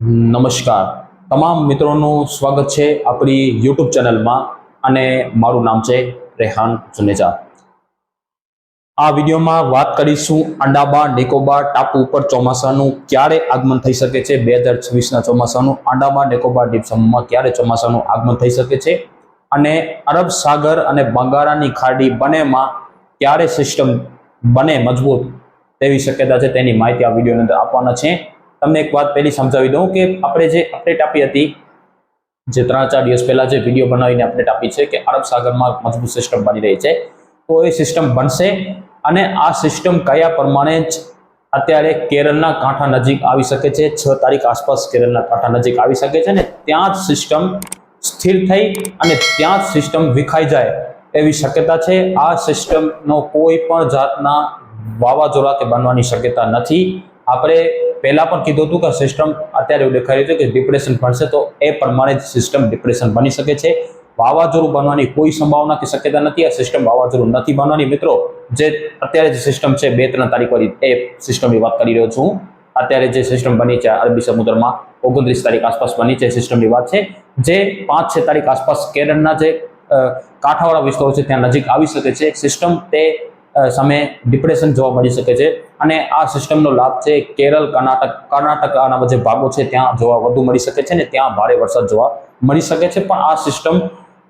નમસ્કાર તમામ મિત્રોનું સ્વાગત છે આપણી યુટ્યુબ ચેનલમાં અને મારું નામ છે રેહાન સુનેજા। આ વિડીયોમાં વાત કરીશું અંડમાન નિકોબાર ટાપુ ઉપર ચોમાસાનું ક્યારે આગમન થઈ શકે છે। 2026ના ચોમાસાનું અંડમાન નિકોબાર દ્વીપ સમૂહમાં ક્યારે ચોમાસાનું આગમન થઈ શકે છે અને અરબ સાગર અને બંગાળાની ખાડી બંનેમાં ક્યારે સિસ્ટમ બને મજબૂત તેવી શક્યતા છે તેની માહિતી આ વિડીયોની અંદર આપવાના છે। તમને એક વાત પહેલી સમજાવી દઉં કે આપણે જે અપડેટ આપી હતી, જે 3-4 દિવસ પહેલા જે વિડીયો બનાવીને અપડેટ આપી છે કે અરબ સાગરમાં મજબૂત સિસ્ટમ બની રહી છે, તો એ સિસ્ટમ બનશે અને આ સિસ્ટમ કયા પ્રમાણે જ અત્યારે કેરળના કાંઠા નજીક આવી શકે છે। 6 તારીખ આસપાસ કેરળના કાંઠા નજીક આવી શકે છે ને ત્યાં જ સિસ્ટમ સ્થિર થઈ અને ત્યાં જ સિસ્ટમ વિખાઈ જાય એવી શક્યતા છે। આ સિસ્ટમનો કોઈ પણ જાતના વાવાઝોડા કે બનવાની શક્યતા નથી। આપણે પહેલા પણ કીધું હતું કે સિસ્ટમ અત્યારે એવું દેખાઈ રહ્યું છે કે ડિપ્રેશન બનશે, તો એ પ્રમાણે જ સિસ્ટમ ડિપ્રેશન બની શકે છે। વાવાઝોડું બનવાની કોઈ સંભાવના કે શક્યતા નથી। આ સિસ્ટમ વાવાઝોડું નથી બનવાની મિત્રો। જે અત્યારે જે સિસ્ટમ છે 2-3 તારીખ વાળી એ સિસ્ટમની વાત કરી રહ્યો છું। અત્યારે જે સિસ્ટમ બની છે અરબી સમુદ્રમાં 29 તારીખ આસપાસ બની છે સિસ્ટમની વાત છે, જે 5-6 તારીખ આસપાસ કેરળના જે કાંઠાવાળા વિસ્તારો છે ત્યાં નજીક આવી શકે છે। સિસ્ટમ તે સામે ડિપ્રેશન જોવા મળી શકે છે અને આ સિસ્ટમનો લાભ છે કેરળ, કર્ણાટકના જે ભાગો છે ત્યાં જોવા વધુ મળી શકે છે ને ત્યાં ભારે વરસાદ જોવા મળી શકે છે। પણ આ સિસ્ટમ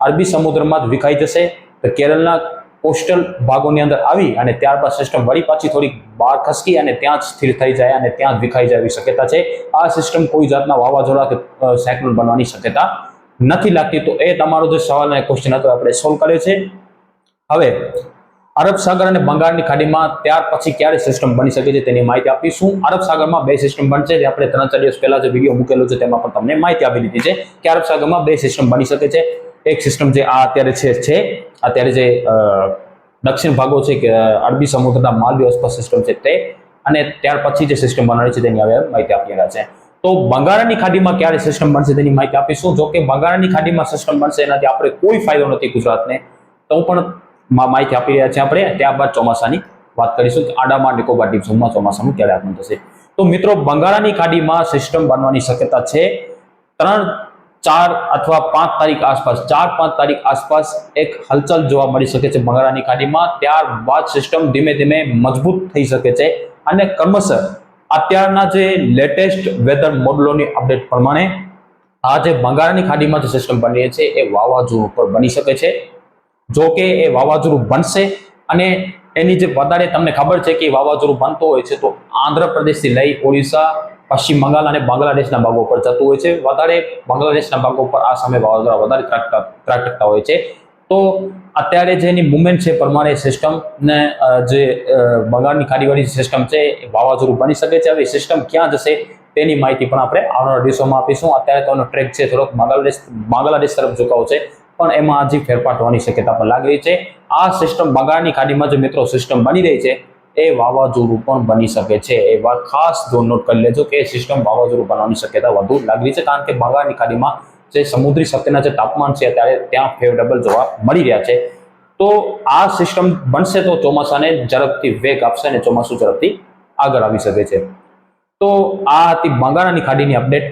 અરબી સમુદ્રમાં જ વિખાઈ જશે તો કેરળના કોસ્ટલ ભાગોની અંદર આવી અને ત્યારબાદ સિસ્ટમ વળી પાછી થોડીક બહાર ખસકી અને ત્યાં જ સ્થિર થઈ જાય અને ત્યાં જ વિખાઈ જાય એવી શક્યતા છે। આ સિસ્ટમ કોઈ જાતના વાવાઝોડા કે સાયક્લોન બનવાની શક્યતા નથી લાગતી। તો એ તમારો જે સવાલ અને ક્વેશ્ચન હતો આપણે સોલ્વ કર્યો છે। હવે અરબ સાગર અને બંગાળની ખાડીમાં ત્યાર પછી ક્યારે સિસ્ટમ બની શકે છે તેની માહિતી આપીશું। અરબ સાગરમાં 2 સિસ્ટમ બનશે, જે આપણે 3-4 દિવસ પહેલા જે વિડીયો મૂકેલો છે તેમાં પણ તમને માહિતી આપી દીધી છે કે અરબ સાગરમાં 2 સિસ્ટમ બની શકે છે। એક સિસ્ટમ જે આ અત્યારે છે અત્યારે જે દક્ષિણ ભાગો છે કે અરબી સમુદ્રના માલદીવ આસપાસ સિસ્ટમ છે તે, અને ત્યાર પછી જે સિસ્ટમ બનાવી છે તેની હવે માહિતી આપી રહ્યા છે। તો બંગાળની ખાડીમાં ક્યારે સિસ્ટમ બનશે તેની માહિતી આપીશું। જો કે બંગાળની ખાડીમાં સિસ્ટમ બનશે એનાથી આપણે કોઈ ફાયદો નથી ગુજરાતને, તો પણ માહિતી આપી રહ્યા છે આપણે। ત્યારબાદ ચોમાસાની વાત કરીશું કે અંડમાન નિકોબાર દ્વીપ સમૂહમાં ચોમાસાનું ક્યારે આગમન થશે। તો મિત્રો બંગાળની ખાડીમાં સિસ્ટમ બનવાની શક્યતા છે 3-4 અથવા 5 તારીખ આસપાસ, 4-5 તારીખ આસપાસ એક હલચલ જોવા મળી શકે છે બંગાળની ખાડીમાં। ત્યારબાદ સિસ્ટમ ધીમે ધીમે મજબૂત થઈ શકે છે અને ક્રમશઃ અત્યારના જે લેટેસ્ટ વેધર મોડલોની અપડેટ પ્રમાણે આ જે બંગાળની ખાડીમાં જે સિસ્ટમ બની રહી છે એ વાવાઝોડું પર બની શકે છે। જો કે એ વાવાઝોડું બનશે અને એની જે વધારે તમને ખબર છે કે વાવાઝોડું બનતો હોય છે તો આંધ્રપ્રદેશથી લઈ ઓડિશા, પશ્ચિમ બંગાળ અને બાંગ્લાદેશના ભાગો પર જતું હોય છે। વધારે બાંગ્લાદેશના ભાગો પર આ સમયે વાવાઝોડા વધારે ત્રાટકતા હોય છે। તો અત્યારે જેની મુવમેન્ટ છે પ્રમાણે સિસ્ટમ ને જે બંગાળની ખાડીવાળી સિસ્ટમ છે એ વાવાઝોડું બની શકે છે। હવે સિસ્ટમ ક્યાં જશે તેની માહિતી પણ આપણે આવનારા દિવસોમાં આપીશું। અત્યારે તો એનો ટ્રેક છે થોડોક બાંગ્લાદેશ તરફ ઝુકાવ છે, પણ એમાં હજી ફેરફાર થવાની શક્યતા પણ લાગી રહી છે। આ સિસ્ટમ બંગાળની ખાડીમાં જે મિત્રો સિસ્ટમ બની રહી છે એ વાવાઝોડું પણ બની શકે છે। એ વાત ખાસ નોટ કરી લેજો કે સિસ્ટમ વાવાઝોડું બનવાની શક્યતા વધુ લાગી રહી છે, કારણ કે બંગાળની ખાડીમાં જે સમુદ્રી સત્યના જે તાપમાન છે અત્યારે ત્યાં ફેવરેબલ જોવા મળી રહ્યા છે। તો આ સિસ્ટમ બનશે તો ચોમાસાને ઝડપથી વેગ આપશે અને ચોમાસું ઝડપથી આગળ આવી શકે છે। તો આ હતી બંગાળની ખાડીની અપડેટ।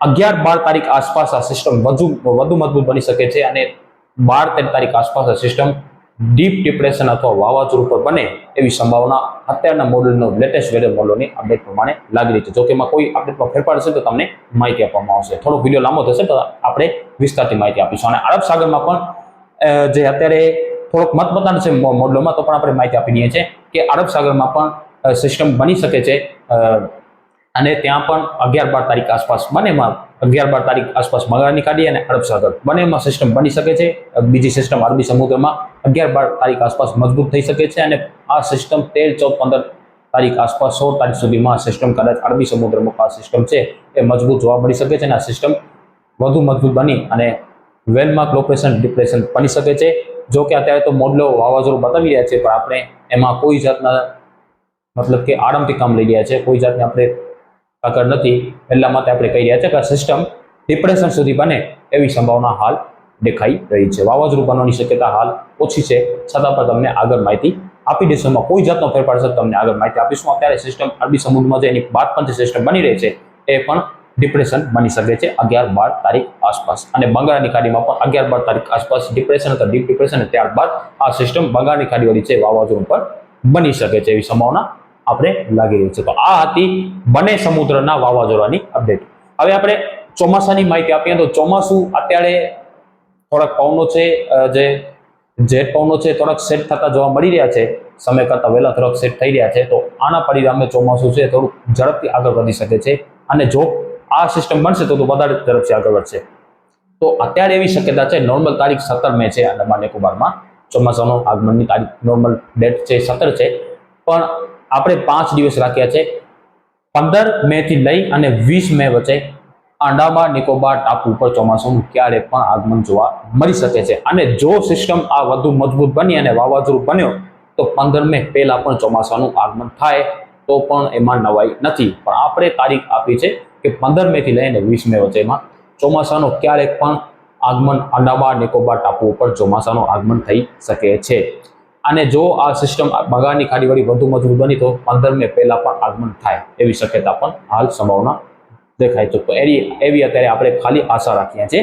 11-12 તારીખ આસપાસ આ સિસ્ટમ વધુ મજબૂત બની શકે છે અને 12-13 તારીખ આસપાસ આ સિસ્ટમ ડીપ ડિપ્રેશન અથવા વાવાઝોડું પર બને એવી સંભાવના અત્યારના મોડલનો લેટેસ્ટ વેધર મોડલની અપડેટ પ્રમાણે લાગી રહી છે। જો કે એમાં કોઈ અપડેટમાં ફેરફાર હશે તો તમને માહિતી આપવામાં આવશે। થોડો વિડીયો લાંબો થશે તો આપણે વિસ્તારથી માહિતી આપીશું। અને અરબ સાગરમાં પણ જે અત્યારે થોડોક મતમતાન છે મોડલોમાં, તો પણ આપણે માહિતી આપી દઈએ છીએ કે અરબ સાગરમાં પણ સિસ્ટમ બની શકે છે અને ત્યાં પણ 11-12 તારીખ આસપાસ બંનેમાં 11-12 તારીખ આસપાસ બંગાળની ખાડી અને અરબ સાગર બંનેમાં સિસ્ટમ બની શકે છે। બીજી સિસ્ટમ અરબી સમુદ્રમાં 11-12 તારીખ આસપાસ મજબૂત થઈ શકે છે અને આ સિસ્ટમ 13-14-15 તારીખ આસપાસ 16 તારીખ સુધીમાં આ સિસ્ટમ કદાચ અરબી સમુદ્રમાં આ સિસ્ટમ છે એ મજબૂત જોવા મળી શકે છે અને આ સિસ્ટમ વધુ મજબૂત બની અને વેલમાર્ક લોકેશન ડિપ્રેશન બની શકે છે। જો કે અત્યારે તો મોડલો વાવાઝોડું બતાવી રહ્યા છે, પણ આપણે એમાં કોઈ જાતના મતલબ કે આરામથી કામ લઈ રહ્યા છે, કોઈ જાતને આપણે આગળ નથી। એટલા માટે આપણે કહી રહ્યા છે કે આ સિસ્ટમ ડિપ્રેશન સુધી બને એવી સંભાવના હાલ દેખાઈ રહી છે। વાવાઝોડું બનવાની શક્યતા હાલ ઓછી છે, છતાં પણ તમને આગળ માહિતી આપી દઈશું। એમાં કોઈ જાતનો ફેરફાર છે તમને આગળ માહિતી આપીશું। અત્યારે સિસ્ટમ અરબી સમુદ્રમાં જે એની બાદ પણ જે સિસ્ટમ બની રહી છે એ પણ ડિપ્રેશન બની શકે છે 11-12 તારીખ આસપાસ. અને બંગાળની ખાડીમાં પણ 11-12 તારીખ આસપાસ ડિપ્રેશન અથવા ડીપ ડિપ્રેશન, ત્યારબાદ આ સિસ્ટમ બંગાળની ખાડીવાળી છે વાવાઝોડું પર બની શકે છે એવી સંભાવના આપણે લાગી રહી છે. તો આ હતી બંને સમુદ્રના વાવાઝોડાની અપડેટ. હવે આપણે ચોમાસાની માહિતી આપીએ તો ચોમાસું અત્યારે થોડાક પવનો છે જે જેટ પવનો છે થોડાક સેટ થતા જોવા મળી રહ્યા છે, સમય કરતા વહેલા થોડાક સેટ થઈ રહ્યા છે. તો આના પરિણામે ચોમાસું છે થોડું ઝડપથી આગળ વધી શકે છે, અને જો આ સિસ્ટમ બનશે તો વધારે ઝડપથી આગળ વધશે. તો અત્યારે એવી શક્યતા છે, નોર્મલ તારીખ 17 મે છે અંડમાન નિકોબારમાં, ચોમાસાનું આગમનની તારીખ નોર્મલ ડેટ છે 17 છે, પણ આપણે 5 દિવસ રાખ્યા છે. 15 મે થી લઈ અને 20 મે વચ્ચે અંડમાન નિકોબાર ટાપુ ઉપર ચોમાસાનું ક્યારેક પણ આગમન જોવા મળી શકે છે. અને જો સિસ્ટમ આ વધુ મજબૂત બની અને વાવાઝોડું બન્યો તો 15 મે પહેલા પણ ચોમાસાનું આગમન થાય તો પણ એમાં નવાઈ નથી. પણ આપણે તારીખ આપી છે કે 15 મે થી લઈને 20 મે વચ્ચેમાં ચોમાસાનું ક્યારેક પણ આગમન અંડમાન નિકોબાર ટાપુ ઉપર ચોમાસાનું આગમન થઈ શકે છે. અને જો આ સિસ્ટમ બંગાળની ખાડીવાળી વધુ મજબૂત બની તો 15 મે પહેલા પણ આગમન થાય એવી શક્યતા પણ હાલ સંભાવના દેખાય છે. તો એવી અત્યારે આપણે ખાલી આશા રાખીએ છીએ.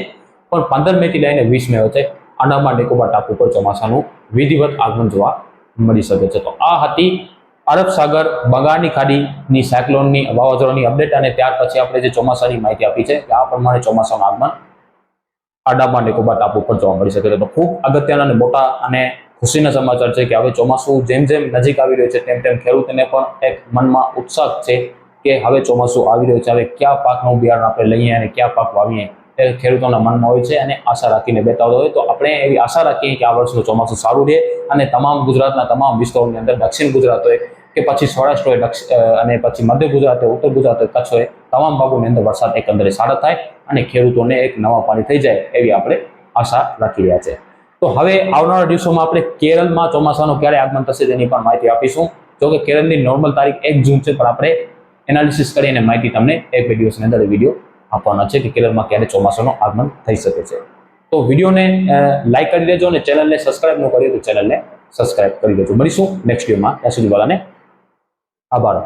પણ 15 મે થી લઈને 20 મે વચ્ચે અંડમાન નિકોબાર ટાપુ પર ચોમાસાનું વિધિવત આગમન જોવા મળી શકે છે. તો આ હતી અરબ સાગર બંગાળની ખાડીની સાયક્લોનની વાવાઝોડાની અપડેટ. અને ત્યાર પછી આપણે જે ચોમાસાની માહિતી આપી છે કે આ પ્રમાણે ચોમાસાનું આગમન અંડમાન નિકોબાર ટાપુ પર જોવા મળી શકે છે. તો ખૂબ અગત્યના અને મોટા અને ખુશીના સમાચાર છે કે હવે ચોમાસું જેમ જેમ નજીક આવી રહ્યું છે તેમ તેમ ખેડૂતોને પણ એક મનમાં ઉત્સાહ છે કે હવે ચોમાસું આવી રહ્યું છે, હવે કયા પાકનું બિયારણ આપણે લઈએ અને કયા પાક વાવીએ એ ખેડૂતોના મનમાં હોય છે અને આશા રાખીને બેઠા હોય. તો આપણે એવી આશા રાખીએ કે આ વર્ષનું ચોમાસું સારું રહે અને તમામ ગુજરાતના તમામ વિસ્તારોની અંદર, દક્ષિણ ગુજરાત હોય કે પછી સૌરાષ્ટ્ર હોય અને પછી મધ્ય ગુજરાત હોય, ઉત્તર ગુજરાત હોય, કચ્છ હોય, તમામ ભાગોની અંદર વરસાદ એકંદરે સારા થાય અને ખેડૂતોને એક નવા પાણી થઈ જાય એવી આપણે આશા રાખી રહ્યા છે. તો હવે આવનારા દિવસોમાં આપણે કેરળમાં ચોમાસાનું ક્યારે આગમન થશે તેની પણ માહિતી આપીશું. જો કે કેરળની નોર્મલ તારીખ 1 જૂન છે, પણ આપણે એનાલિસિસ કરીને માહિતી તમને એક વિડીયોની અંદર વિડીયો આપવાના છે કે કેરળમાં ક્યારે ચોમાસાનું આગમન થઈ શકે છે. તો વિડીયોને લાઈક કરી લેજો અને ચેનલને સબસ્ક્રાઇબ ન કરી તો ચેનલને સબસ્ક્રાઇબ કરી લેજો. મળીશું નેક્સ્ટ વિડીયોમાં. ત્યાં સુધી બધાને આભાર.